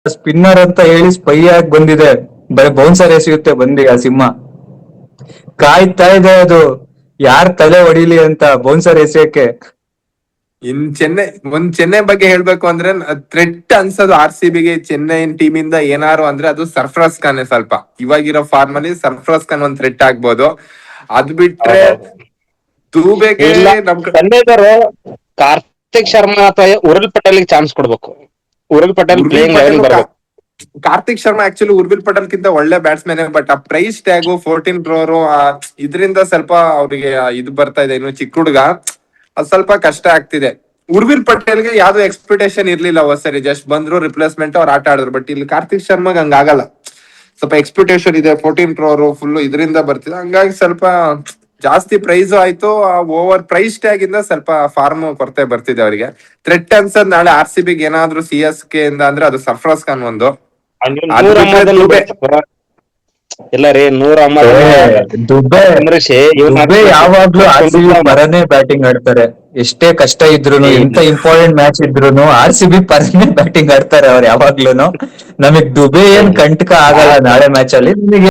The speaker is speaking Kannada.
ಸ್ಪಿನ್ನರ್ ಅಂತ ಹೇಳಿ ಸ್ಪೈ ಆಗಿ ಬಂದಿದೆ, ಬರೀ ಬೌನ್ಸರ್ ಎಸೆಯುತ್ತೆ ಬಂದಿ ಆ ಸಿಂಹ. ಕಾಯ್ತಾ ಇದೆ ಅದು ಯಾರ್ ತಲೆ ಹೊಡಿಲಿ ಅಂತ ಬೌನ್ಸರ್ ಎಸೆಯಕ್ಕೆ. ಚೆನ್ನೈ ಬಗ್ಗೆ ಹೇಳ್ಬೇಕು ಅಂದ್ರೆ ಥ್ರೆಟ್ ಅನ್ಸೋದು RCBಗೆ ಚೆನ್ನೈ ಟೀಮ್ ಇಂದ ಏನಾರು ಅಂದ್ರೆ ಅದು ಸರ್ಫರಾಜ್ ಖಾನ್. ಸ್ವಲ್ಪ ಇವಾಗಿರೋ ಫಾರ್ಮ್ ಅಲ್ಲಿ ಸರ್ಫರಾಜ್ ಖಾನ್ ಒಂದ್ ಥ್ರೆಟ್ ಆಗ್ಬೋದು. ಅದ್ ಬಿಟ್ರೆ ದೂಬೆಗೆ ಇಲ್ಲ, ನಮ್ ಚೆನ್ನೈದವರು ಕಾರ್ತಿಕ್ ಶರ್ಮಾ ಅಥವಾ ಉರುಲ್ ಪಟೇಲ್ ಚಾನ್ಸ್ ಕೊಡ್ಬೇಕು. ಉರುಲ್ ಪಟೇಲ್ ಉರ್ವಿಲ್ ಪ್ಲೇಯಿಂಗ್ ಪಟೇಲ್ ಲೆವೆನ್ ಬರ್ಬೇಕು. ಕಾರ್ತಿಕ್ ಶರ್ಮಾ ಆಕ್ಚುಲಿ ಉರ್ವಿಲ್ ಪಟೇಲ್ ಕಿಂತ ಒಳ್ಳೆ ಬ್ಯಾಟ್ಸ್ಮನ್, ಬಟ್ ಆ ಪ್ರೈಸ್ ಟ್ಯಾಗು 14 crore ಇದರಿಂದ ಸ್ವಲ್ಪ ಅವ್ರಿಗೆ ಇದು ಬರ್ತಾ ಇದೆ. ಇನ್ನು ಚಿಕ್ಕ ಹುಡುಗ, ಅದ್ ಸ್ವಲ್ಪ ಕಷ್ಟ ಆಗ್ತಿದೆ. ಉರ್ವಿಲ್ ಪಟೇಲ್ಗೆ ಯಾವ್ದು ಎಕ್ಸ್ಪೆಕ್ಟೇಷನ್ ಇರ್ಲಿಲ್ಲ ಸರಿ, ಜಸ್ಟ್ ಬಂದ್ರು ರಿಪ್ಲೇಸ್ಮೆಂಟ್ ಅವ್ರು ಆಟ ಆಡಿದ್ರು. ಬಟ್ ಇಲ್ಲಿ ಕಾರ್ತಿಕ್ ಶರ್ಮಾಗ್ ಹಂಗ ಆಗಲ್ಲ, ಸ್ವಲ್ಪ ಎಕ್ಸ್ಪೆಕ್ಟೇಷನ್ ಇದೆ. 14 crore ಫುಲ್ ಇದರಿಂದ ಬರ್ತಿದೆ, ಹಂಗಾಗಿ ಸ್ವಲ್ಪ ಜಾಸ್ತಿ ಪ್ರೈಸ್ ಆಯ್ತು. ಓವರ್ ಪ್ರೈಸ್ ಟ್ಯಾಗ್ ಇಂದ ಸ್ವಲ್ಪ ಫಾರ್ಮ್ ಕೊರತೆ ಬರ್ತಿದೆ ಅವರಿಗೆ. ಥ್ರೆಟ್ ಅನ್ಸದ್ ನಾಳೆ RCBಗೆ ಏನಾದ್ರು CSK ಇಂದ ಅಂದ್ರೆ ಅದು ಸರ್ಫರಾಜ್ ಖಾನ್ ಒಂದು. ಅದು ಬಿಟ್ರೆ ದುಬೆ. ಇಲ್ಲ ರೀ, 100 ದುಬೆ ಯಾವಾಗ್ಲೂ RCB ಪರನೇ ಬ್ಯಾಟಿಂಗ್ ಆಡ್ತಾರೆ. ಎಷ್ಟೇ ಕಷ್ಟ ಇದ್ರು, ಎಂತ ಇಂಪಾರ್ಟೆಂಟ್ ಮ್ಯಾಚ್ ಇದ್ರು RCB ಪರನೇ ಬ್ಯಾಟಿಂಗ್ ಆಡ್ತಾರೆ ಅವ್ರು ಯಾವಾಗ್ಲೂನು. ನಮಗ್ ದುಬೆ ಏನ್ ಕಂಟಕ ಆಗಲ್ಲ ನಾಳೆ ಮ್ಯಾಚ್ ಅಲ್ಲಿ. ನಿಮಗೆ